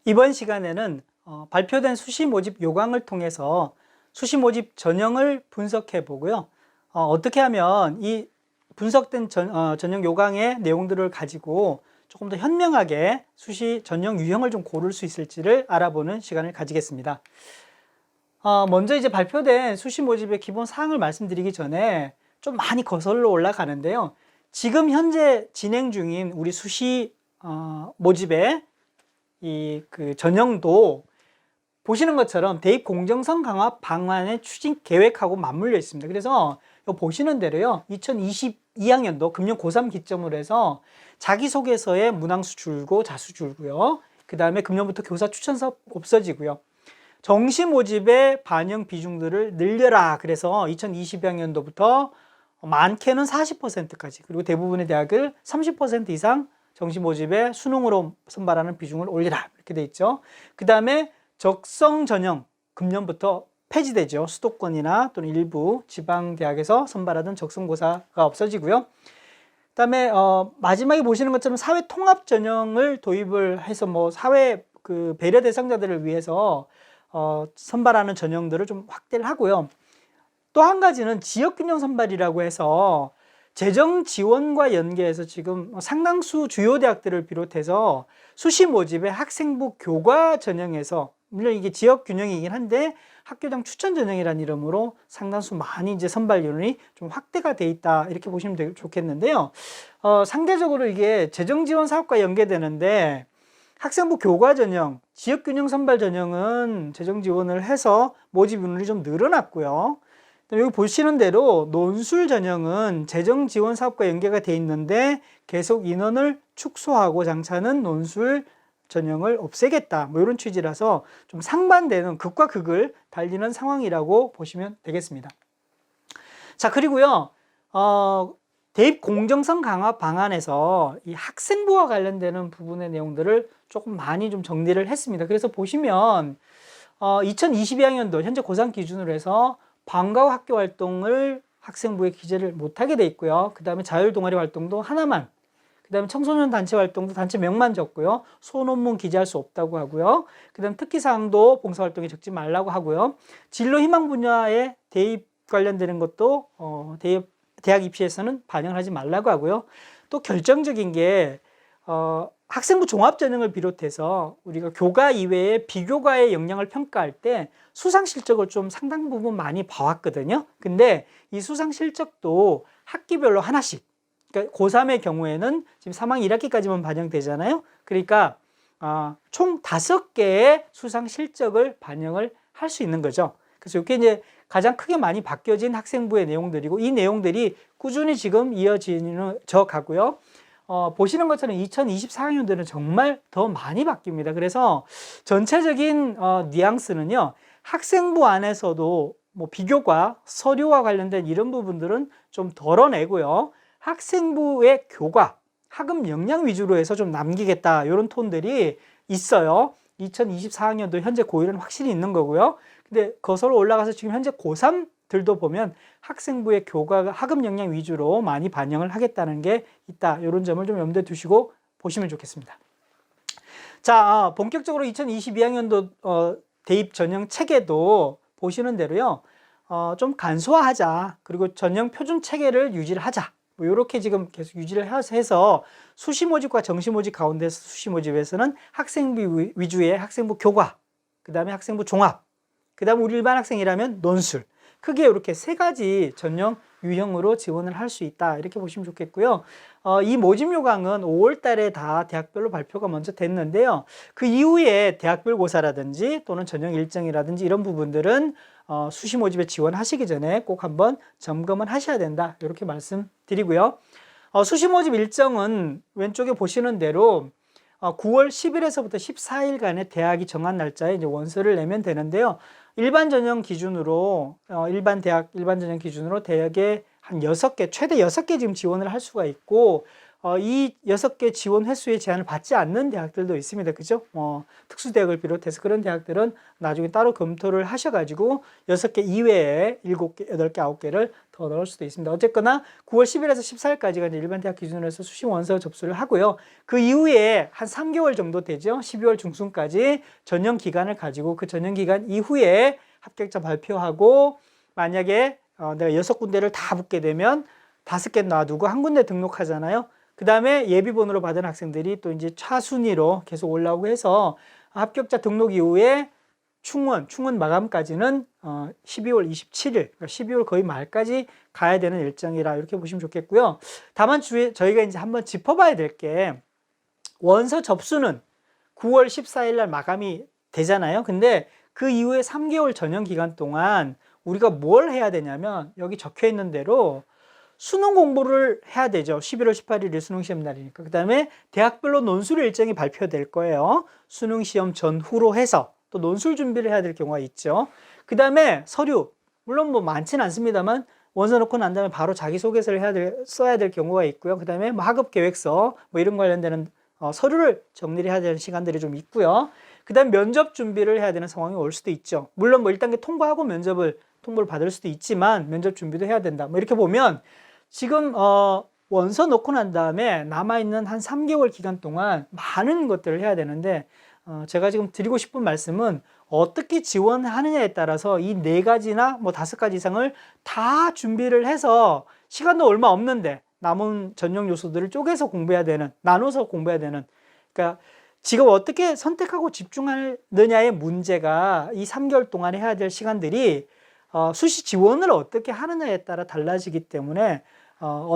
이번 시간에는 발표된 수시 모집 요강을 통해서 수시 모집 전형을 분석해 보고요. 어떻게 하면 이 분석된 전형 요강의 내용들을 가지고 조금 더 현명하게 수시 전형 유형을 좀 고를 수 있을지를 알아보는 시간을 가지겠습니다. 먼저 이제 발표된 수시 모집의 기본 사항을 말씀드리기 전에 좀 많이 거슬러 올라가는데요. 지금 현재 진행 중인 우리 수시 모집의 그 전형도 보시는 것처럼 대입 공정성 강화 방안의 추진 계획하고 맞물려 있습니다. 그래서 보시는 대로요, 2022학년도 금년 고3 기점으로 해서 자기소개서의 문항수 줄고 자수 줄고요. 그 다음에 금년부터 교사 추천서 없어지고요. 정시 모집의 반영 비중들을 늘려라. 그래서 2022학년도부터 많게는 40%까지, 그리고 대부분의 대학을 30% 이상 정시 모집에 수능으로 선발하는 비중을 올리라, 이렇게 돼 있죠. 그 다음에 적성 전형 금년부터 폐지되죠. 수도권이나 또는 일부 지방 대학에서 선발하던 적성고사가 없어지고요. 그 다음에 마지막에 보시는 것처럼 사회 통합 전형을 도입을 해서 사회 그 배려 대상자들을 위해서 선발하는 전형들을 좀 확대를 하고요. 또 한 가지는 지역균형 선발이라고 해서 재정 지원과 연계해서 지금 상당수 주요 대학들을 비롯해서 수시 모집의 학생부 교과 전형에서, 물론 이게 지역 균형이긴 한데 학교장 추천 전형이라는 이름으로 상당수 많이 이제 선발률이 좀 확대가 돼 있다, 이렇게 보시면 되게 좋겠는데요. 상대적으로 이게 재정 지원 사업과 연계되는데 학생부 교과 전형, 지역 균형 선발 전형은 재정 지원을 해서 모집 인원이 좀 늘어났고요. 여기 보시는 대로 논술 전형은 재정 지원 사업과 연계가 돼 있는데 계속 인원을 축소하고 장차는 논술 전형을 없애겠다, 이런 취지라서 좀 상반되는, 극과 극을 달리는 상황이라고 보시면 되겠습니다. 자, 그리고요, 대입 공정성 강화 방안에서 이 학생부와 관련되는 부분의 내용들을 조금 많이 좀 정리를 했습니다. 그래서 보시면 2022학년도 현재 고3 기준으로 해서 방과 후 학교 활동을 학생부에 기재를 못하게 돼 있고요. 그 다음에 자율 동아리 활동도 하나만, 그 다음에 청소년 단체 활동도 단체명만 적고요. 소논문 기재할 수 없다고 하고요. 그 다음 특기사항도 봉사활동에 적지 말라고 하고요. 진로 희망 분야에 대입 관련되는 것도 대학 입시에서는 반영을 하지 말라고 하고요. 또 결정적인 게 학생부 종합전형을 비롯해서 우리가 교과 이외에 비교과의 역량을 평가할 때 수상 실적을 좀 상당 부분 많이 봐왔거든요. 근데 이 수상 실적도 학기별로 하나씩, 그러니까 고3의 경우에는 지금 3학년 1학기까지만 반영되잖아요. 그러니까 총 5개의 수상 실적을 반영을 할 수 있는 거죠. 그래서 이게 이제 가장 크게 많이 바뀌어진 학생부의 내용들이고, 이 내용들이 꾸준히 지금 이어져 가고요. 보시는 것처럼 2024학년도는 정말 더 많이 바뀝니다. 그래서 전체적인 뉘앙스는요, 학생부 안에서도 비교과, 서류와 관련된 이런 부분들은 좀 덜어내고요, 학생부의 교과, 학업 역량 위주로 해서 좀 남기겠다, 이런 톤들이 있어요. 2024학년도 현재 고1은 확실히 있는 거고요. 근데 거슬러 올라가서 지금 현재 고3들도 보면 학생부의 교과가 학업 역량 위주로 많이 반영을 하겠다는 게 있다, 이런 점을 좀 염두에 두시고 보시면 좋겠습니다. 자, 본격적으로 2022학년도 대입 전형 체계도 보시는 대로요, 좀 간소화하자, 그리고 전형 표준 체계를 유지를 하자, 이렇게 지금 계속 유지를 해서 수시 모집과 정시 모집 가운데서 수시 모집에서는 학생부 위주의 학생부 교과, 그 다음에 학생부 종합, 그 다음에 우리 일반 학생이라면 논술, 크게 이렇게 3가지 전형 유형으로 지원을 할 수 있다, 이렇게 보시면 좋겠고요. 이 모집 요강은 5월 달에 다 대학별로 발표가 먼저 됐는데요. 그 이후에 대학별 고사라든지 또는 전형 일정이라든지 이런 부분들은 수시 모집에 지원하시기 전에 꼭 한번 점검을 하셔야 된다, 이렇게 말씀드리고요. 수시 모집 일정은 왼쪽에 보시는 대로 9월 10일에서부터 14일간의 대학이 정한 날짜에 이제 원서를 내면 되는데요. 일반 전형 기준으로, 일반 대학, 일반 전형 기준으로 대학에 한 6개, 최대 6개 지금 지원을 할 수가 있고, 이 6개 지원 횟수의 제한을 받지 않는 대학들도 있습니다. 그죠? 특수대학을 비롯해서 그런 대학들은 나중에 따로 검토를 하셔가지고 6개 이외에 7개, 8개, 9개를 더 넣을 수도 있습니다. 어쨌거나 9월 10일에서 14일까지가 이제 일반 대학 기준으로 해서 수시 원서 접수를 하고요. 그 이후에 한 3개월 정도 되죠. 12월 중순까지 전형 기간을 가지고 그 전형 기간 이후에 합격자 발표하고 만약에 내가 6군데를 다 붙게 되면 5개 놔두고 한 군데 등록하잖아요. 그 다음에 예비번호로 받은 학생들이 또 이제 차순위로 계속 올라오고 해서 합격자 등록 이후에 충원 마감까지는 12월 27일, 그러니까 12월 거의 말까지 가야 되는 일정이라 이렇게 보시면 좋겠고요. 다만 저희가 이제 한번 짚어봐야 될 게 원서 접수는 9월 14일 날 마감이 되잖아요. 근데 그 이후에 3개월 전형 기간 동안 우리가 뭘 해야 되냐면 여기 적혀 있는 대로 수능 공부를 해야 되죠. 11월 18일이 수능 시험 날이니까. 그 다음에 대학별로 논술 일정이 발표될 거예요. 수능 시험 전후로 해서 또 논술 준비를 해야 될 경우가 있죠. 그 다음에 서류, 물론 뭐 많지는 않습니다만 원서 넣고 난 다음에 바로 자기소개서를 써야 될 경우가 있고요. 그 다음에 뭐 학업 계획서 뭐 이런 관련되는 서류를 정리를 해야 되는 시간들이 좀 있고요. 그 다음에 면접 준비를 해야 되는 상황이 올 수도 있죠. 물론 뭐 1단계 통과하고 통보를 받을 수도 있지만 면접 준비도 해야 된다. 뭐 이렇게 보면 지금 원서 넣고 난 다음에 남아있는 한 3개월 기간 동안 많은 것들을 해야 되는데 제가 지금 드리고 싶은 말씀은 어떻게 지원하느냐에 따라서 이 4가지나 뭐 5가지 이상을 다 준비를 해서 시간도 얼마 없는데 남은 전형 요소들을 쪼개서 공부해야 되는, 나눠서 공부해야 되는, 그러니까 지금 어떻게 선택하고 집중하느냐의 문제가 이 3개월 동안에 해야 될 시간들이 수시 지원을 어떻게 하느냐에 따라 달라지기 때문에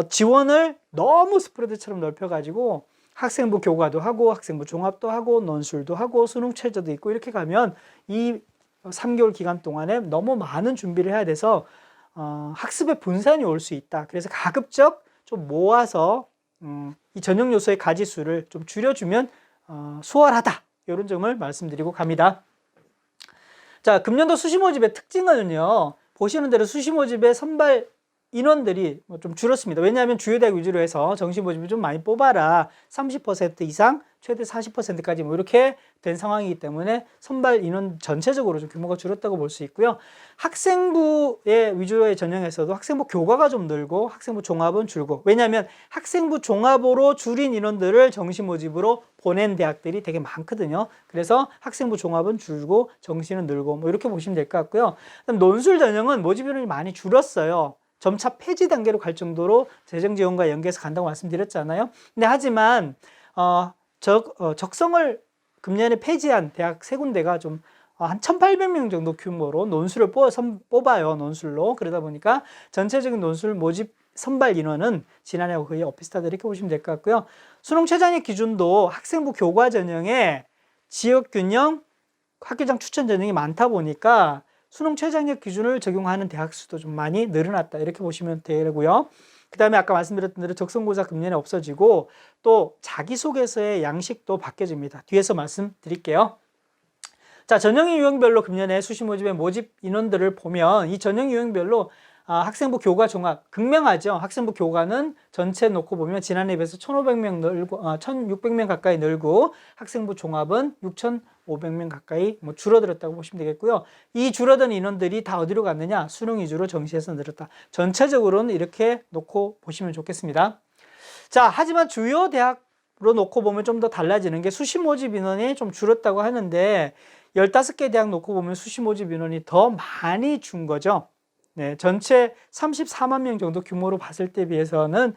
지원을 너무 스프레드처럼 넓혀가지고 학생부 교과도 하고 학생부 종합도 하고 논술도 하고 수능 최저도 있고 이렇게 가면 이 3개월 기간 동안에 너무 많은 준비를 해야 돼서 학습의 분산이 올 수 있다. 그래서 가급적 좀 모아서 이 전형 요소의 가지수를 좀 줄여주면 수월하다. 이런 점을 말씀드리고 갑니다. 자, 금년도 수시 모집의 특징은요. 보시는 대로 수시 모집의 선발 인원들이 좀 줄었습니다. 왜냐하면 주요 대학 위주로 해서 정시 모집을 좀 많이 뽑아라. 30% 이상, 최대 40%까지 뭐 이렇게 된 상황이기 때문에 선발 인원 전체적으로 좀 규모가 줄었다고 볼 수 있고요. 학생부의 위주로의 전형에서도 학생부 교과가 좀 늘고 학생부 종합은 줄고, 왜냐하면 학생부 종합으로 줄인 인원들을 정시 모집으로 보낸 대학들이 되게 많거든요. 그래서 학생부 종합은 줄고 정시는 늘고 뭐 이렇게 보시면 될 것 같고요. 그다음 논술 전형은 모집 인원이 많이 줄었어요. 점차 폐지 단계로 갈 정도로 재정 지원과 연계해서 간다고 말씀드렸잖아요. 근데 하지만 적성을 금년에 폐지한 대학 3군데가 좀 한 1,800명 정도 규모로 논술을 뽑아요. 논술로. 그러다 보니까 전체적인 논술 모집 선발 인원은 지난해하고 거의 엇비슷하다 이렇게 보시면 될 것 같고요. 수능 최저학력 기준도 학생부 교과 전형에 지역균형, 학교장 추천 전형이 많다 보니까 수능 최저학력 기준을 적용하는 대학 수도 좀 많이 늘어났다 이렇게 보시면 되고요. 그 다음에 아까 말씀드렸던 대로 적성고사 금년에 없어지고 또 자기소개서의 양식도 바뀌어집니다. 뒤에서 말씀드릴게요. 자, 전형 유형별로 금년에 수시 모집의 모집 인원들을 보면 이 전형 유형별로 학생부 교과 종합 극명하죠. 학생부 교과는 전체 놓고 보면 지난해에 비해서 1,500명 늘고 1,600명 가까이 늘고 학생부 종합은 6,500명 가까이 뭐 줄어들었다고 보시면 되겠고요. 이 줄어든 인원들이 다 어디로 갔느냐? 수능 위주로 정시에서 늘었다. 전체적으로는 이렇게 놓고 보시면 좋겠습니다. 자, 하지만 주요 대학으로 놓고 보면 좀 더 달라지는 게 수시 모집 인원이 좀 줄었다고 하는데 15개 대학 놓고 보면 수시 모집 인원이 더 많이 준 거죠. 네, 전체 34만 명 정도 규모로 봤을 때 비해서는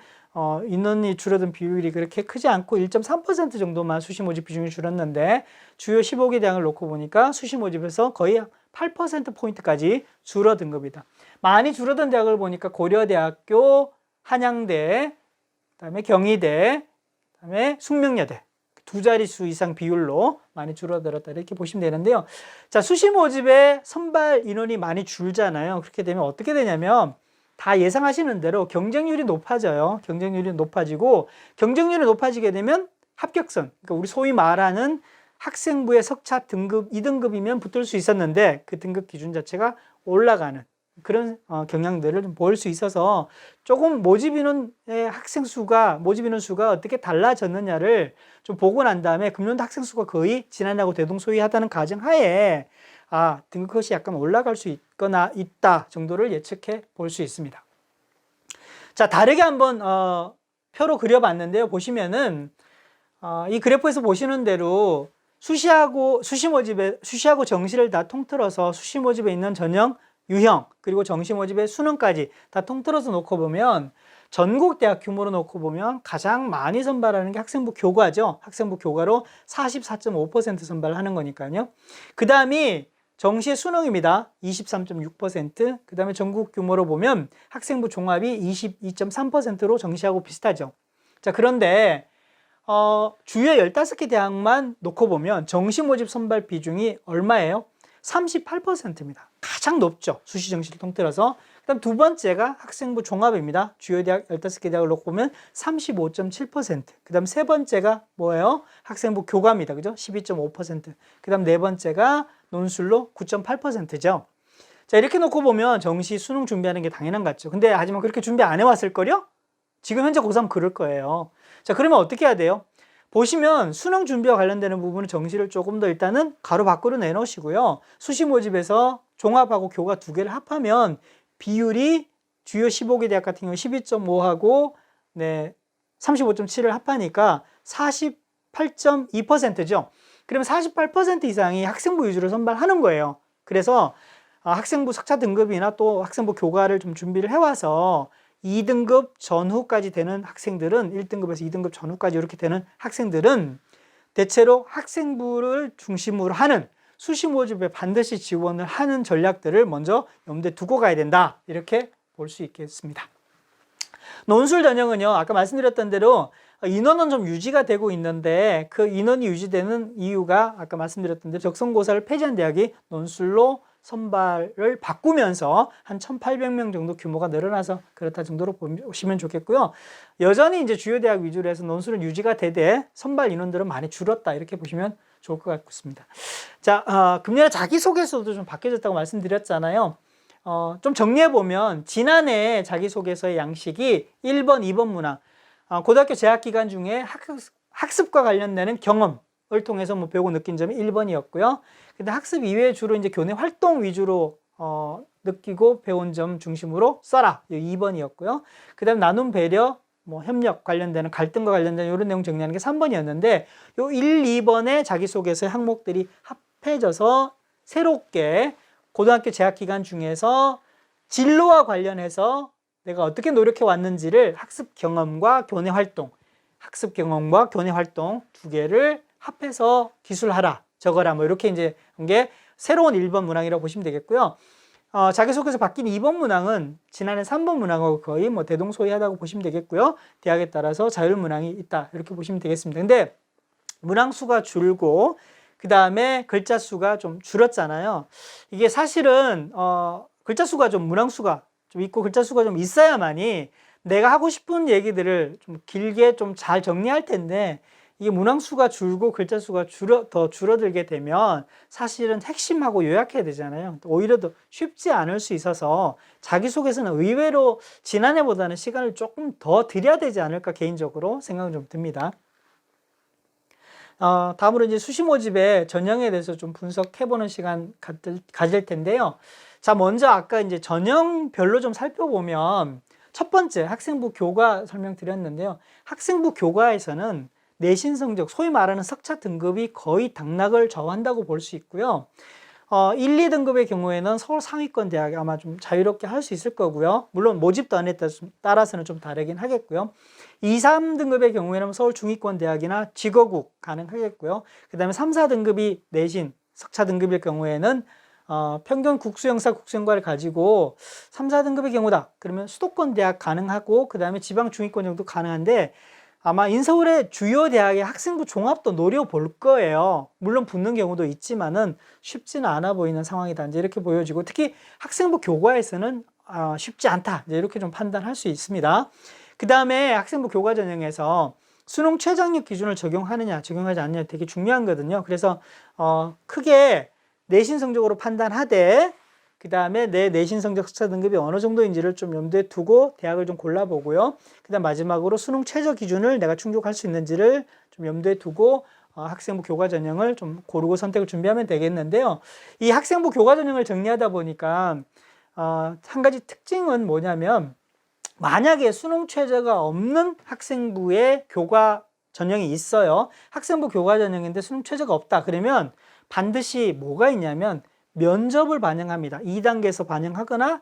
인원이 줄어든 비율이 그렇게 크지 않고 1.3% 정도만 수시 모집 비중이 줄었는데 주요 15개 대학을 놓고 보니까 수시 모집에서 거의 8%포인트까지 줄어든 겁니다. 많이 줄어든 대학을 보니까 고려대학교, 한양대, 그다음에 경희대, 그다음에 숙명여대 2자릿수 이상 비율로 많이 줄어들었다 이렇게 보시면 되는데요. 자, 수시 모집의 선발 인원이 많이 줄잖아요. 그렇게 되면 어떻게 되냐면 다 예상하시는 대로 경쟁률이 높아져요. 경쟁률이 높아지고 경쟁률이 높아지게 되면 합격선, 그러니까 우리 소위 말하는 학생부의 석차 등급 2등급이면 붙을 수 있었는데 그 등급 기준 자체가 올라가는 그런 경향들을 좀 보일 수 있어서 조금 모집 인원의 학생 수가 모집 인원 수가 어떻게 달라졌느냐를 좀 보고 난 다음에 금년도 학생 수가 거의 지난해하고 대동소이하다는 가정하에 등급컷이 약간 올라갈 수 있거나 있다 정도를 예측해 볼 수 있습니다. 자, 다르게 한번 표로 그려봤는데요. 보시면은 이 그래프에서 보시는 대로 수시하고 정시를 다 통틀어서 수시 모집에 있는 전형, 유형, 그리고 정시 모집의 수능까지 다 통틀어서 놓고 보면 전국 대학 규모로 놓고 보면 가장 많이 선발하는 게 학생부 교과죠. 학생부 교과로 44.5% 선발하는 거니까요. 그 다음이 정시의 수능입니다. 23.6%. 그 다음에 전국 규모로 보면 학생부 종합이 22.3%로 정시하고 비슷하죠. 자, 그런데 주요 15개 대학만 놓고 보면 정시 모집 선발 비중이 얼마예요? 38%입니다. 가장 높죠. 수시 정시를 통틀어서. 그다음 두 번째가 학생부 종합입니다. 주요 대학 15개 대학을 놓고 보면 35.7%. 그다음 세 번째가 뭐예요? 학생부 교과입니다. 그죠? 12.5%. 그다음 네 번째가 논술로 9.8%죠. 자, 이렇게 놓고 보면 정시 수능 준비하는 게 당연한 것 같죠. 근데 하지만 그렇게 준비 안 해왔을 거요? 지금 현재 고3 그럴 거예요. 자, 그러면 어떻게 해야 돼요? 보시면 수능 준비와 관련되는 부분은 정시를 조금 더 일단은 가로 밖으로 내놓으시고요. 수시 모집에서 종합하고 교과 두 개를 합하면 비율이 주요 15개 대학 같은 경우 12.5하고 35.7을 합하니까 48.2%죠. 그러면 48% 이상이 학생부 위주로 선발하는 거예요. 그래서 학생부 석차 등급이나 또 학생부 교과를 좀 준비를 해와서 2등급 전후까지 되는 학생들은 1등급에서 2등급 전후까지 이렇게 되는 학생들은 대체로 학생부를 중심으로 하는 수시 모집에 반드시 지원을 하는 전략들을 먼저 염두에 두고 가야 된다. 이렇게 볼 수 있겠습니다. 논술 전형은요, 아까 말씀드렸던 대로 인원은 좀 유지가 되고 있는데 그 인원이 유지되는 이유가 아까 말씀드렸던 대로 적성고사를 폐지한 대학이 논술로 선발을 바꾸면서 한 1,800명 정도 규모가 늘어나서 그렇다 정도로 보시면 좋겠고요. 여전히 이제 주요 대학 위주로 해서 논술은 유지가 되되 선발 인원들은 많이 줄었다 이렇게 보시면 좋을 것 같습니다. 자, 금년에 자기소개서도 좀 바뀌어졌다고 말씀드렸잖아요. 좀 정리해보면 지난해 자기소개서의 양식이 1번, 2번 문항, 고등학교 재학 기간 중에 학습과 관련되는 경험을 통해서 뭐 배우고 느낀 점이 1번이었고요. 근데 학습 이외에 주로 이제 교내 활동 위주로 느끼고 배운 점 중심으로 써라. 2번이었고요. 그 다음 나눔 배려, 뭐 협력 관련되는 갈등과 관련된 이런 내용 정리하는 게 3번이었는데 요 1, 2번의 자기소개서의 항목들이 합해져서 새롭게 고등학교 재학 기간 중에서 진로와 관련해서 내가 어떻게 노력해 왔는지를 학습 경험과 교내 활동 두 개를 합해서 기술하라, 적어라, 뭐 이렇게 이제 게 새로운 1번 문항이라고 보시면 되겠고요. 자기소개서 바뀐 2번 문항은 지난해 3번 문항하고 거의 뭐 대동소이하다고 보시면 되겠고요. 대학에 따라서 자율 문항이 있다 이렇게 보시면 되겠습니다. 근데 문항 수가 줄고 그 다음에 글자 수가 좀 줄었잖아요. 이게 사실은 글자 수가 좀 문항 수가 좀 있고 글자 수가 좀 있어야만이 내가 하고 싶은 얘기들을 좀 길게 좀 잘 정리할 텐데 이게 문항 수가 줄고 글자 수가 더 줄어들게 되면 사실은 핵심하고 요약해야 되잖아요. 오히려 더 쉽지 않을 수 있어서 자기소개서는 의외로 지난해보다는 시간을 조금 더 들여야 되지 않을까 개인적으로 생각은 좀 듭니다. 다음으로 이제 수시 모집의 전형에 대해서 좀 분석해보는 시간 가질 텐데요. 자, 먼저 아까 이제 전형별로 좀 살펴보면 첫 번째 학생부 교과 설명드렸는데요. 학생부 교과에서는 내신 성적, 소위 말하는 석차 등급이 거의 당락을 저한다고 볼 수 있고요. 1, 2등급의 경우에는 서울 상위권 대학이 아마 좀 자유롭게 할 수 있을 거고요. 물론 모집단에 따라서는 좀 다르긴 하겠고요. 2, 3등급의 경우에는 서울 중위권 대학이나 직어국 가능하겠고요. 그 다음에 3, 4등급이 내신 석차 등급일 경우에는 평균 국수영사 국수영과를 가지고 3, 4등급의 경우다. 그러면 수도권 대학 가능하고 그 다음에 지방 중위권 정도 가능한데 아마 인서울의 주요 대학의 학생부 종합도 노려볼 거예요. 물론 붙는 경우도 있지만은 쉽지는 않아 보이는 상황이다. 이제 이렇게 보여지고 특히 학생부 교과에서는 쉽지 않다. 이제 이렇게 좀 판단할 수 있습니다. 그 다음에 학생부 교과 전형에서 수능 최저학력 기준을 적용하느냐, 적용하지 않느냐 되게 중요하거든요. 그래서 크게 내신 성적으로 판단하되 그 다음에 내 내신 성적 스타 등급이 어느 정도인지를 좀 염두에 두고 대학을 좀 골라보고요. 그 다음 마지막으로 수능 최저 기준을 내가 충족할 수 있는지를 좀 염두에 두고 학생부 교과 전형을 좀 고르고 선택을 준비하면 되겠는데요. 이 학생부 교과 전형을 정리하다 보니까 한 가지 특징은 뭐냐면, 만약에 수능 최저가 없는 학생부의 교과 전형이 있어요. 학생부 교과 전형인데 수능 최저가 없다. 그러면 반드시 뭐가 있냐면 면접을 반영합니다. 2단계에서 반영하거나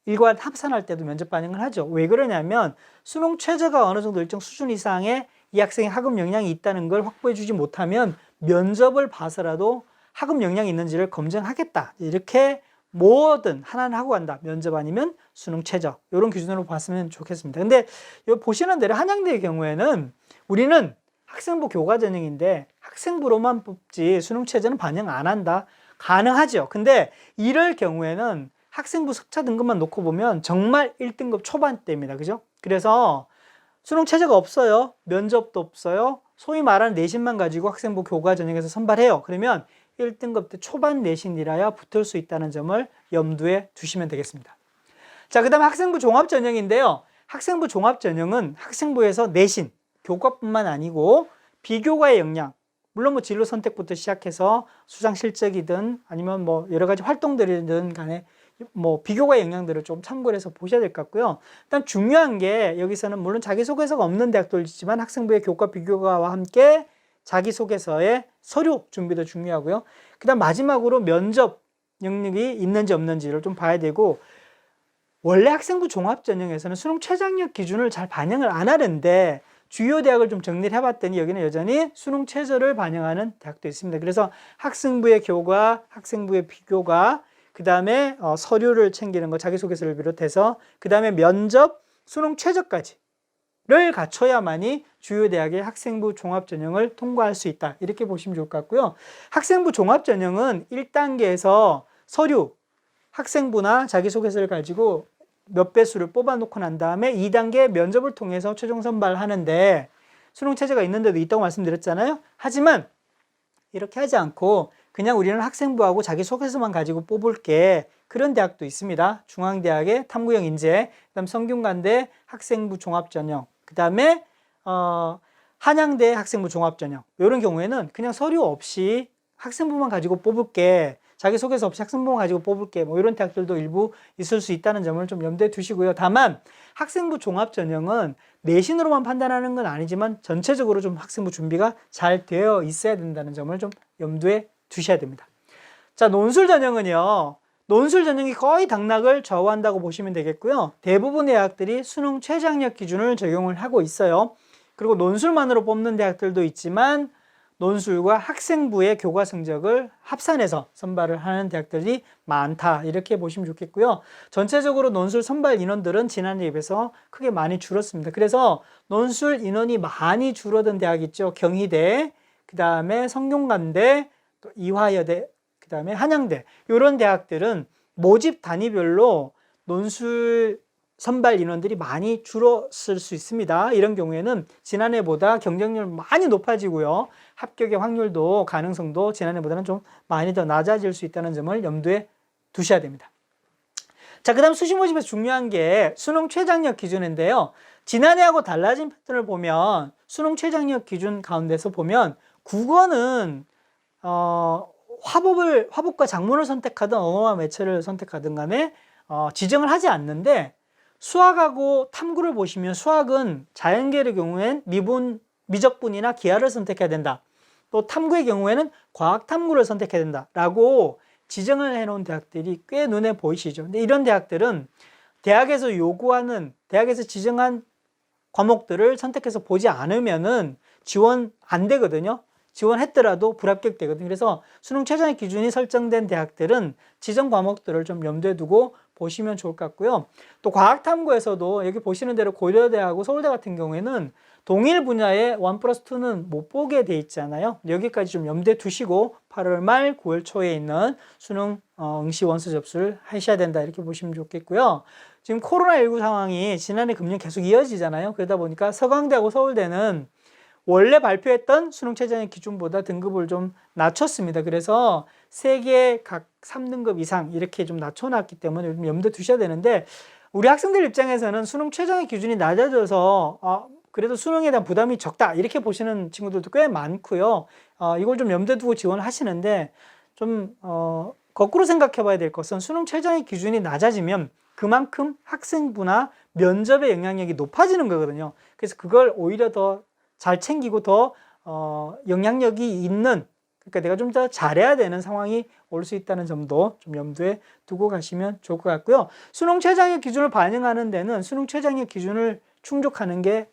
일괄 합산할 때도 면접 반영을 하죠. 왜 그러냐면 수능 최저가 어느 정도 일정 수준 이상의 이 학생의 학업 역량이 있다는 걸 확보해 주지 못하면 면접을 봐서라도 학업 역량이 있는지를 검증하겠다. 이렇게 뭐든 하나는 하고 간다. 면접 아니면 수능 최저. 이런 기준으로 봤으면 좋겠습니다. 근데 여기 보시는 대로 한양대의 경우에는 우리는 학생부 교과 전형인데 학생부로만 뽑지 수능 최저는 반영 안 한다. 가능하죠. 근데 이럴 경우에는 학생부 석차 등급만 놓고 보면 정말 1등급 초반대입니다. 그죠? 그래서 수능 최저가 없어요. 면접도 없어요. 소위 말하는 내신만 가지고 학생부 교과 전형에서 선발해요. 그러면 1등급 때 초반 내신이라야 붙을 수 있다는 점을 염두에 두시면 되겠습니다. 자, 그 다음에 학생부 종합 전형인데요. 학생부 종합 전형은 학생부에서 내신, 교과뿐만 아니고 비교과의 역량, 물론 뭐 진로 선택부터 시작해서 수상 실적이든 아니면 뭐 여러 가지 활동들이든 간에 뭐 비교과의 역량들을 좀 참고를 해서 보셔야 될 것 같고요. 일단 중요한 게 여기서는 물론 자기소개서가 없는 대학도 있지만 학생부의 교과 비교과와 함께 자기소개서의 서류 준비도 중요하고요. 그 다음 마지막으로 면접 영역이 있는지 없는지를 좀 봐야 되고, 원래 학생부 종합전형에서는 수능 최저학력 기준을 잘 반영을 안 하는데 주요 대학을 좀 정리를 해봤더니 여기는 여전히 수능 최저를 반영하는 대학도 있습니다. 그래서 학생부의 교과, 학생부의 비교과, 그 다음에 서류를 챙기는 거, 자기소개서를 비롯해서 그 다음에 면접, 수능 최저까지를 갖춰야만이 주요 대학의 학생부 종합전형을 통과할 수 있다. 이렇게 보시면 좋을 것 같고요. 학생부 종합전형은 1단계에서 서류, 학생부나 자기소개서를 가지고 몇 배수를 뽑아놓고 난 다음에 2단계 면접을 통해서 최종 선발하는데 수능 체제가 있는데도 있다고 말씀드렸잖아요. 하지만 이렇게 하지 않고 그냥 우리는 학생부하고 자기소개서만 가지고 뽑을게, 그런 대학도 있습니다. 중앙대학의 탐구형 인재, 그다음 성균관대 학생부 종합전형, 그 다음에 한양대 학생부 종합전형. 이런 경우에는 그냥 서류 없이 학생부만 가지고 뽑을게, 자기소개서 없이 학생부만 가지고 뽑을게, 뭐 이런 대학들도 일부 있을 수 있다는 점을 좀 염두에 두시고요. 다만 학생부 종합전형은 내신으로만 판단하는 건 아니지만 전체적으로 좀 학생부 준비가 잘 되어 있어야 된다는 점을 좀 염두에 두셔야 됩니다. 자, 논술 전형은요. 논술 전형이 거의 당락을 좌우한다고 보시면 되겠고요. 대부분의 대학들이 수능 최저학력 기준을 적용을 하고 있어요. 그리고 논술만으로 뽑는 대학들도 있지만 논술과 학생부의 교과 성적을 합산해서 선발을 하는 대학들이 많다, 이렇게 보시면 좋겠고요. 전체적으로 논술 선발 인원들은 지난해에 비해서 크게 많이 줄었습니다. 그래서 논술 인원이 많이 줄어든 대학 있죠. 경희대, 그 다음에 성균관대, 또 이화여대, 그 다음에 한양대, 이런 대학들은 모집 단위별로 논술 선발 인원들이 많이 줄었을 수 있습니다. 이런 경우에는 지난해보다 경쟁률 많이 높아지고요. 합격의 확률도, 가능성도 지난해보다는 좀 많이 더 낮아질 수 있다는 점을 염두에 두셔야 됩니다. 자, 그 다음 수시 모집에서 중요한 게 수능 최저학력 기준인데요. 지난해하고 달라진 패턴을 보면 수능 최저학력 기준 가운데서 보면 국어는 화법과 작문을 선택하든 언어와 매체를 선택하든 간에 지정을 하지 않는데, 수학하고 탐구를 보시면 수학은 자연계의 경우엔 미적분이나 기하를 선택해야 된다. 또 탐구의 경우에는 과학탐구를 선택해야 된다라고 지정을 해놓은 대학들이 꽤 눈에 보이시죠. 근데 이런 대학들은 대학에서 요구하는, 대학에서 지정한 과목들을 선택해서 보지 않으면은 지원 안 되거든요. 지원했더라도 불합격되거든요. 그래서 수능 최저학력 기준이 설정된 대학들은 지정 과목들을 좀 염두에 두고 보시면 좋을 것 같고요. 또 과학탐구에서도 여기 보시는 대로 고려대하고 서울대 같은 경우에는 동일 분야의 1+2는 못 보게 돼 있잖아요. 여기까지 좀 염두에 두시고 8월 말 9월 초에 있는 수능 응시 원서 접수를 하셔야 된다, 이렇게 보시면 좋겠고요. 지금 코로나19 상황이 지난해 금년 계속 이어지잖아요. 그러다 보니까 서강대하고 서울대는 원래 발표했던 수능 최저의 기준보다 등급을 좀 낮췄습니다. 그래서 3개 각 3등급 이상 이렇게 좀 낮춰놨기 때문에 좀 염두에 두셔야 되는데, 우리 학생들 입장에서는 수능 최저의 기준이 낮아져서 그래도 수능에 대한 부담이 적다 이렇게 보시는 친구들도 꽤 많고요. 이걸 좀 염두에 두고 지원을 하시는데, 좀 거꾸로 생각해 봐야 될 것은 수능 최저의 기준이 낮아지면 그만큼 학생부나 면접의 영향력이 높아지는 거거든요. 그래서 그걸 오히려 더 잘 챙기고 더 영향력이 있는, 그러니까 내가 좀 더 잘해야 되는 상황이 올 수 있다는 점도 좀 염두에 두고 가시면 좋을 것 같고요. 수능 최저의 기준을 반영하는 데는 수능 최저의 기준을 충족하는 게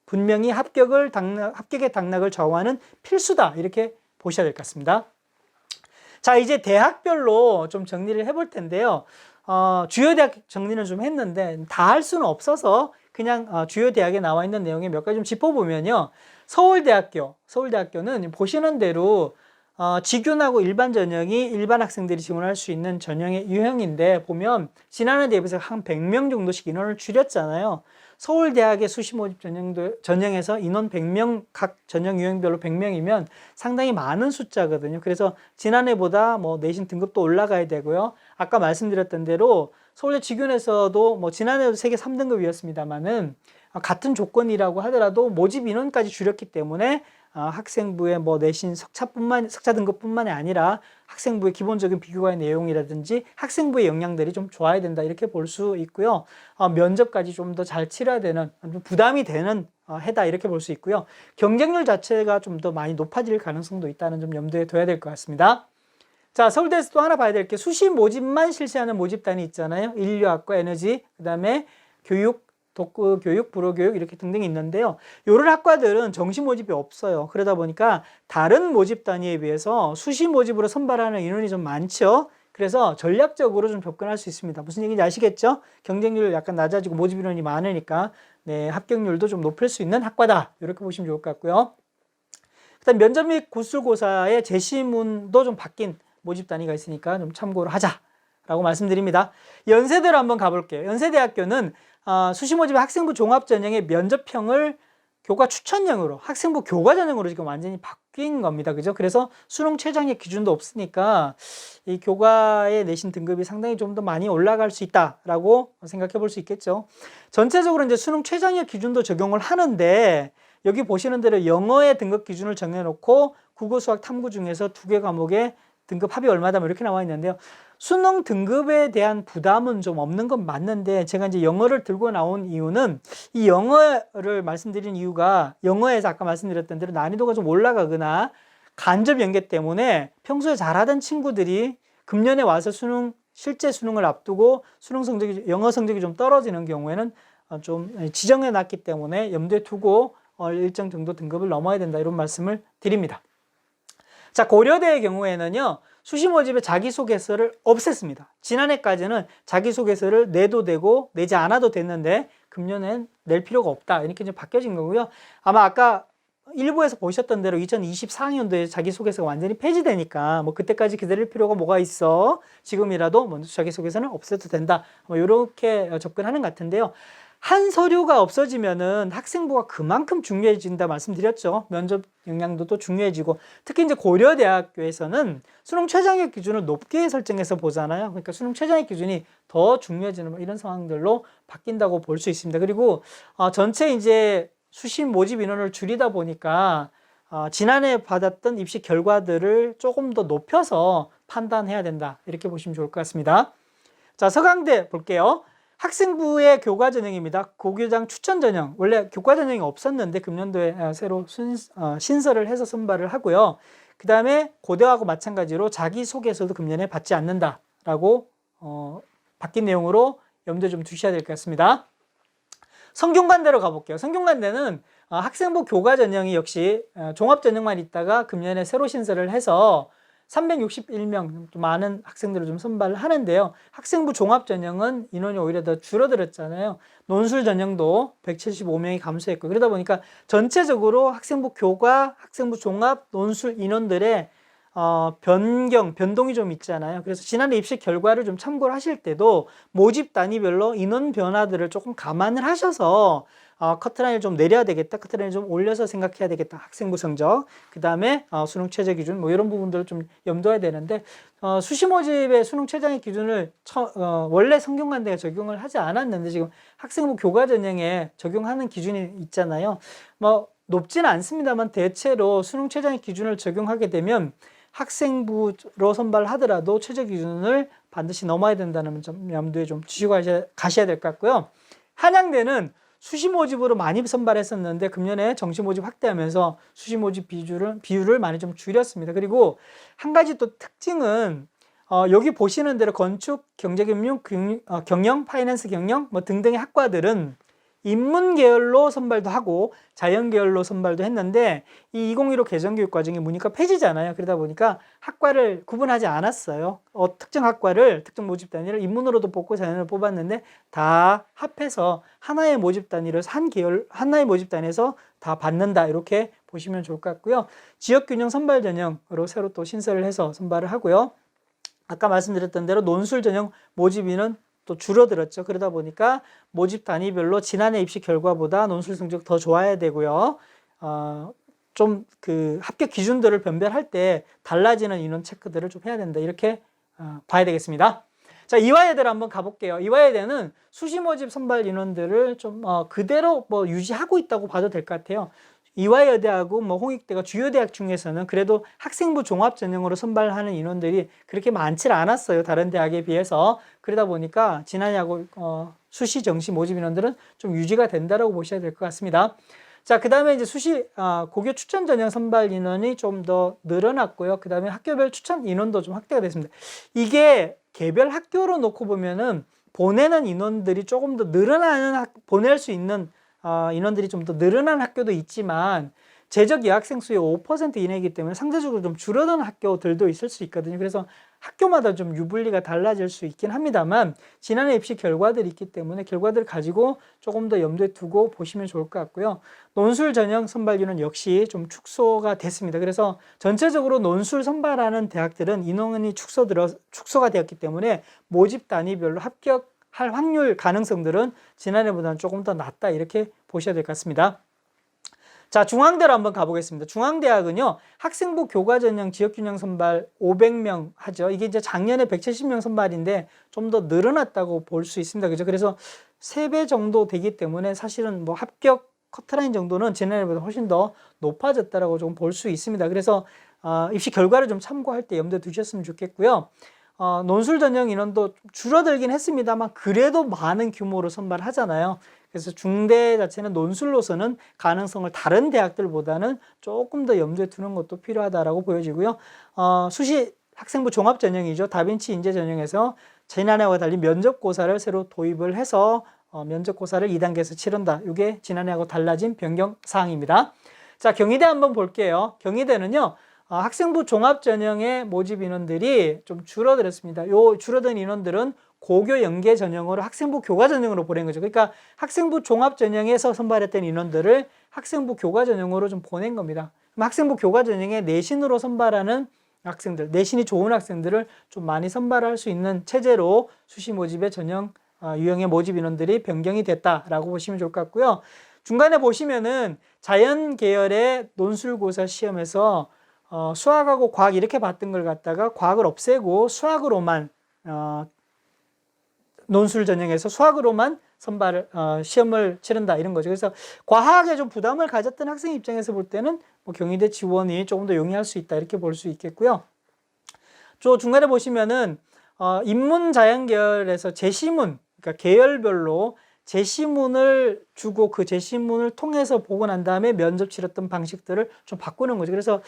분명히 합격의 당락을 좌우하는 필수다 이렇게 보셔야 될 것 같습니다. 자, 이제 대학별로 좀 정리를 해볼 텐데요. 주요 대학 정리는 좀 했는데 다 할 수는 없어서 그냥 주요 대학에 나와 있는 내용에 몇 가지 좀 짚어보면요. 서울대학교는 보시는 대로 직윤하고 일반 전형이 일반 학생들이 지원할 수 있는 전형의 유형인데, 보면 지난해 대비해서 한 100명 정도씩 인원을 줄였잖아요. 서울대학의 수시 모집 전형에서 인원 100명, 각 전형 유형별로 100명이면 상당히 많은 숫자거든요. 그래서 지난해보다 뭐 내신 등급도 올라가야 되고요. 아까 말씀드렸던 대로 서울대 직윤에서도 뭐 지난해도 세계 3등급이었습니다만은 같은 조건이라고 하더라도 모집 인원까지 줄였기 때문에 학생부의 뭐 내신 석차 등급뿐만이 아니라 학생부의 기본적인 비교과의 내용이라든지 학생부의 역량들이 좀 좋아야 된다 이렇게 볼 수 있고요. 면접까지 좀 더 잘 치러야 되는, 좀 부담이 되는 해다 이렇게 볼 수 있고요. 경쟁률 자체가 좀 더 많이 높아질 가능성도 있다는 점 염두에 둬야 될 것 같습니다. 자, 서울대에서 또 하나 봐야 될 게 수시 모집만 실시하는 모집단이 있잖아요. 인류학과, 에너지, 그 다음에 교육, 독구 교육, 불어교육 이렇게 등등이 있는데요. 이런 학과들은 정시 모집이 없어요. 그러다 보니까 다른 모집 단위에 비해서 수시 모집으로 선발하는 인원이 좀 많죠. 그래서 전략적으로 좀 접근할 수 있습니다. 무슨 얘기인지 아시겠죠? 경쟁률 약간 낮아지고 모집 인원이 많으니까 합격률도 좀 높일 수 있는 학과다. 이렇게 보시면 좋을 것 같고요. 그다음 면접 및 고술고사의 제시문도 좀 바뀐 모집 단위가 있으니까 좀 참고를 하자라고 말씀드립니다. 연세대로 한번 가볼게요. 연세대학교는 수시 모집 학생부 종합 전형의 면접형을 교과 추천형으로, 학생부 교과 전형으로 지금 완전히 바뀐 겁니다. 그죠? 그래서 수능 최저의 기준도 없으니까 이 교과의 내신 등급이 상당히 좀 더 많이 올라갈 수 있다라고 생각해 볼 수 있겠죠. 전체적으로 이제 수능 최저의 기준도 적용을 하는데, 여기 보시는 대로 영어의 등급 기준을 정해놓고 국어, 수학, 탐구 중에서 2개 과목의 등급 합이 얼마다 뭐 이렇게 나와 있는데요. 수능 등급에 대한 부담은 좀 없는 건 맞는데, 제가 이제 영어를 들고 나온 이유는, 이 영어를 말씀드린 이유가 영어에서 아까 말씀드렸던 대로 난이도가 좀 올라가거나 간접 연계 때문에 평소에 잘하던 친구들이 금년에 와서 실제 수능을 앞두고 영어 성적이 좀 떨어지는 경우에는 좀 지정해 놨기 때문에 염두에 두고 일정 정도 등급을 넘어야 된다 이런 말씀을 드립니다. 자, 고려대의 경우에는요, 수시 모집의 자기소개서를 없앴습니다. 지난해까지는 자기소개서를 내도 되고 내지 않아도 됐는데 금년엔 낼 필요가 없다 이렇게 이제 바뀌어진 거고요. 아마 아까 일부에서 보셨던 대로 2024학년도에 자기소개서가 완전히 폐지되니까 뭐 그때까지 기다릴 필요가 뭐가 있어, 지금이라도 먼저 자기소개서는 없애도 된다, 뭐 이렇게 접근하는 것 같은데요. 한 서류가 없어지면은 학생부가 그만큼 중요해진다 말씀드렸죠. 면접 영향도도 중요해지고, 특히 이제 고려대학교에서는 수능 최저학력 기준을 높게 설정해서 보잖아요. 그러니까 수능 최저학력 기준이 더 중요해지는 이런 상황들로 바뀐다고 볼 수 있습니다. 그리고 전체 이제 수시 모집 인원을 줄이다 보니까 지난해 받았던 입시 결과들을 조금 더 높여서 판단해야 된다 이렇게 보시면 좋을 것 같습니다. 자, 서강대 볼게요. 학생부의 교과 전형입니다. 고교장 추천 전형. 원래 교과 전형이 없었는데 금년도에 새로 신설을 해서 선발을 하고요. 그 다음에 고대하고 마찬가지로 자기소개서도 금년에 받지 않는다라고 바뀐 내용으로 염두에 좀 두셔야 될 것 같습니다. 성균관대로 가볼게요. 성균관대는 학생부 교과 전형이 역시 종합 전형만 있다가 금년에 새로 신설을 해서 361명 많은 학생들을 좀 선발을 하는데요. 학생부 종합 전형은 인원이 오히려 더 줄어들었잖아요. 논술 전형도 175명이 감소했고, 그러다 보니까 전체적으로 학생부 교과, 학생부 종합, 논술 인원들의 변동이 좀 있잖아요. 그래서 지난해 입시 결과를 좀 참고를 하실 때도 모집 단위별로 인원 변화들을 조금 감안을 하셔서 커트라인을 좀 내려야 되겠다. 커트라인을 좀 올려서 생각해야 되겠다. 학생부 성적. 그 다음에 수능 최저 기준 뭐 이런 부분들을 좀 염두해야 되는데 수시 모집의 수능 최저의 기준을 원래 성균관대가 적용을 하지 않았는데 지금 학생부 교과 전형에 적용하는 기준이 있잖아요. 뭐 높지는 않습니다만 대체로 수능 최저의 기준을 적용하게 되면 학생부로 선발하더라도 최저 기준을 반드시 넘어야 된다는 점 염두에 좀 주시고 가셔야 될 것 같고요. 한양대는 수시 모집으로 많이 선발했었는데 금년에 정시 모집 확대하면서 수시 모집 비율을 많이 좀 줄였습니다. 그리고 한 가지 또 특징은 여기 보시는 대로 건축, 경제금융, 경영, 파이낸스 경영 뭐 등등의 학과들은 인문 계열로 선발도 하고 자연 계열로 선발도 했는데 이 2015 개정교육과정이 문이과 폐지잖아요. 그러다 보니까 학과를 구분하지 않았어요. 특정 학과를 특정 모집 단위를 인문으로도 뽑고 자연으로 뽑았는데 다 합해서 하나의 모집 단위로 하나의 모집 단위에서 다 받는다 이렇게 보시면 좋을 것 같고요. 지역균형 선발 전형으로 새로 또 신설을 해서 선발을 하고요. 아까 말씀드렸던 대로 논술 전형 모집인은 또 줄어들었죠. 그러다 보니까 모집 단위별로 지난해 입시 결과보다 논술 성적 더 좋아야 되고요. 좀 그 합격 기준들을 변별할 때 달라지는 인원 체크들을 좀 해야 된다. 이렇게 봐야 되겠습니다. 자, 이화여대로 한번 가볼게요. 이화여대는 수시 모집 선발 인원들을 좀 그대로 뭐 유지하고 있다고 봐도 될 것 같아요. 이화여대하고 뭐 홍익대가 주요 대학 중에서는 그래도 학생부 종합 전형으로 선발하는 인원들이 그렇게 많지 않았어요. 다른 대학에 비해서. 그러다 보니까 지난해하고 수시 정시 모집 인원들은 좀 유지가 된다라고 보셔야 될 것 같습니다. 자, 그 다음에 이제 수시 고교 추천 전형 선발 인원이 좀 더 늘어났고요. 그 다음에 학교별 추천 인원도 좀 확대가 됐습니다. 이게 개별 학교로 놓고 보면은 보내는 인원들이 조금 더 보낼 수 있는 인원들이 좀 더 늘어난 학교도 있지만 제적 여학생 수의 5% 이내이기 때문에 상대적으로 좀 줄어든 학교들도 있을 수 있거든요. 그래서 학교마다 좀 유불리가 달라질 수 있긴 합니다만 지난해 입시 결과들이 있기 때문에 결과들을 가지고 조금 더 염두에 두고 보시면 좋을 것 같고요. 논술 전형 선발률은 역시 좀 축소가 됐습니다. 그래서 전체적으로 논술 선발하는 대학들은 인원이 축소가 되었기 때문에 모집 단위별로 합격할 확률 가능성들은 지난해보다는 조금 더 낮다 이렇게 보셔야 될 것 같습니다. 자, 중앙대로 한번 가보겠습니다. 중앙대학은요, 학생부 교과 전형 지역균형 선발 500명 하죠. 이게 이제 작년에 170명 선발인데 좀 더 늘어났다고 볼 수 있습니다. 그죠? 그래서 3배 정도 되기 때문에 사실은 뭐 합격 커트라인 정도는 지난해보다 훨씬 더 높아졌다라고 좀 볼 수 있습니다. 그래서 입시 결과를 좀 참고할 때 염두에 두셨으면 좋겠고요. 논술 전형 인원도 줄어들긴 했습니다만 그래도 많은 규모로 선발하잖아요. 그래서 중대 자체는 논술로서는 가능성을 다른 대학들보다는 조금 더 염두에 두는 것도 필요하다라고 보여지고요. 수시 학생부 종합 전형이죠. 다빈치 인재 전형에서 지난해와 달리 면접고사를 새로 도입을 해서 면접고사를 2단계에서 치른다. 이게 지난해하고 달라진 변경 사항입니다. 자, 경희대 한번 볼게요. 경희대는요. 학생부 종합 전형의 모집 인원들이 좀 줄어들었습니다. 요 줄어든 인원들은 고교 연계 전형으로 학생부 교과 전형으로 보낸 거죠. 그러니까 학생부 종합 전형에서 선발했던 인원들을 학생부 교과 전형으로 좀 보낸 겁니다. 그럼 학생부 교과 전형에 내신으로 선발하는 학생들, 내신이 좋은 학생들을 좀 많이 선발할 수 있는 체제로 수시 모집의 전형 유형의 모집 인원들이 변경이 됐다라고 보시면 좋을 것 같고요. 중간에 보시면은 자연 계열의 논술고사 시험에서 수학하고 과학 이렇게 봤던 걸 갖다가 과학을 없애고 수학으로만 논술 전형에서 수학으로만 시험을 치른다 이런 거죠. 그래서 과학에 좀 부담을 가졌던 학생 입장에서 볼 때는 뭐 경희대 지원이 조금 더 용이할 수 있다 이렇게 볼 수 있겠고요. 저 중간에 보시면은 인문 자연 계열에서 제시문, 그러니까 계열별로 제시문을 주고 그 제시문을 통해서 보고 난 다음에 면접 치렀던 방식들을 좀 바꾸는 거죠. 그래서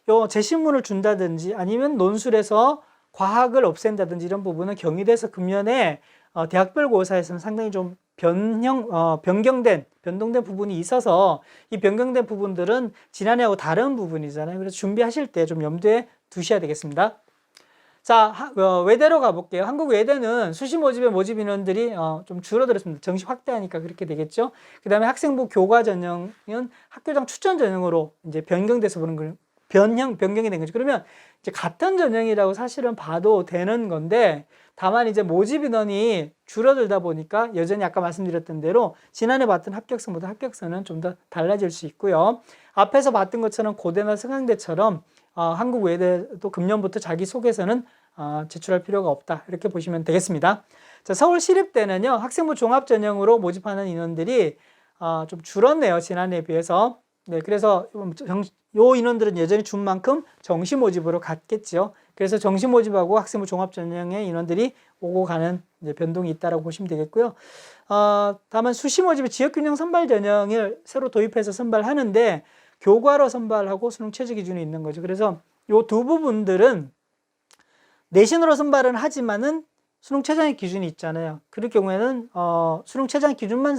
요 제시문을 준다든지 아니면 논술에서 과학을 없앤다든지 이런 부분은 경희대에서 금년에 대학별 고사에서는 상당히 좀 변동된 부분이 있어서 이 변경된 부분들은 지난해하고 다른 부분이잖아요. 그래서 준비하실 때 좀 염두에 두셔야 되겠습니다. 자, 외대로 가볼게요. 한국 외대는 수시 모집의 모집 인원들이 좀 줄어들었습니다. 정시 확대하니까 그렇게 되겠죠. 그 다음에 학생부 교과 전형은 학교장 추천 전형으로 이제 변경돼서 변경이 된 거죠. 그러면 이제 같은 전형이라고 사실은 봐도 되는 건데, 다만 이제 모집 인원이 줄어들다 보니까 여전히 아까 말씀드렸던 대로 지난해 봤던 합격선보다 합격선은 좀 더 달라질 수 있고요. 앞에서 봤던 것처럼 고대나 서강대처럼 한국외대도 금년부터 자기소개서는 제출할 필요가 없다, 이렇게 보시면 되겠습니다. 자, 서울시립대는요, 학생부 종합전형으로 모집하는 인원들이 좀 줄었네요, 지난해에 비해서. 네, 그래서 요 인원들은 여전히 준 만큼 정시 모집으로 갔겠죠. 그래서 정시 모집하고 학생부 종합전형의 인원들이 오고 가는 이제 변동이 있다라고 보시면 되겠고요. 다만 수시 모집의 지역균형 선발 전형을 새로 도입해서 선발하는데 교과로 선발하고 수능 최저 기준이 있는 거죠. 그래서 요 두 부분들은 내신으로 선발은 하지만은 수능 최저의 기준이 있잖아요. 그럴 경우에는 수능 최저의 기준만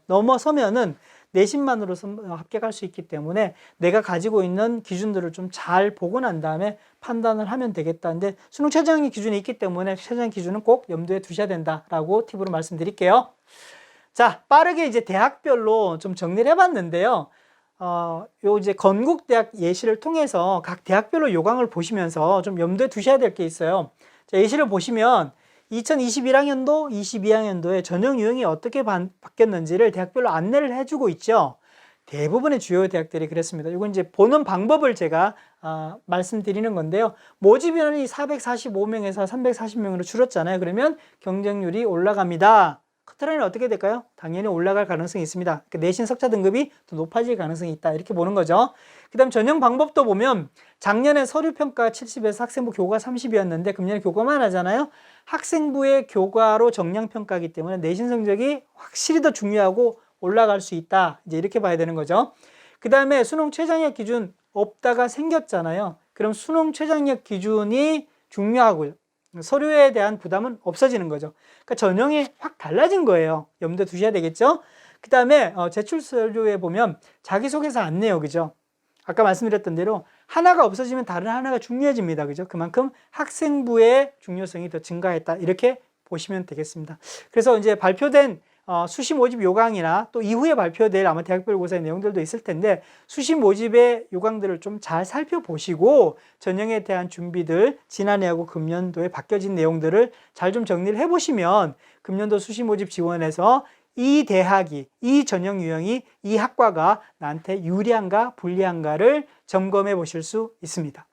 넘어서면은 내신만으로 합격할 수 있기 때문에 내가 가지고 있는 기준들을 좀 잘 보고 난 다음에 판단을 하면 되겠다는데, 수능 최저의 기준이 있기 때문에 최저의 기준은 꼭 염두에 두셔야 된다라고 팁으로 말씀드릴게요. 자, 빠르게 이제 대학별로 좀 정리를 해봤는데요. 요 이제 건국대학 예시를 통해서 각 대학별로 요강을 보시면서 좀 염두에 두셔야 될 게 있어요. 자, 예시를 보시면 2021학년도, 22학년도에 전형 유형이 어떻게 바뀌었는지를 대학별로 안내를 해주고 있죠. 대부분의 주요 대학들이 그랬습니다. 이건 이제 보는 방법을 제가 말씀드리는 건데요. 모집 인원이 445명에서 340명으로 줄었잖아요. 그러면 경쟁률이 올라갑니다. 커트라인은 어떻게 될까요? 당연히 올라갈 가능성이 있습니다. 그러니까 내신 석차 등급이 더 높아질 가능성이 있다, 이렇게 보는 거죠. 그 다음 전형 방법도 보면 작년에 서류평가 70에서 학생부 교과 30이었는데 금년에 교과만 하잖아요. 학생부의 교과로 정량평가이기 때문에 내신 성적이 확실히 더 중요하고 올라갈 수 있다, 이제 이렇게 봐야 되는 거죠. 그 다음에 수능 최저학력 기준 없다가 생겼잖아요. 그럼 수능 최저학력 기준이 중요하고요. 서류에 대한 부담은 없어지는 거죠. 그러니까 전형이 확 달라진 거예요. 염두에 두셔야 되겠죠. 그 다음에 제출 서류에 보면 자기소개서 안내요, 그죠? 아까 말씀드렸던 대로 하나가 없어지면 다른 하나가 중요해집니다, 그죠? 그만큼 학생부의 중요성이 더 증가했다, 이렇게 보시면 되겠습니다. 그래서 이제 발표된 수시 모집 요강이나 또 이후에 발표될 아마 대학별 고사의 내용들도 있을 텐데, 수시 모집의 요강들을 좀 잘 살펴보시고 전형에 대한 준비들, 지난해하고 금년도에 바뀌어진 내용들을 잘 좀 정리를 해보시면 금년도 수시 모집 지원에서 이 대학이, 이 전형 유형이, 이 학과가 나한테 유리한가 불리한가를 점검해 보실 수 있습니다.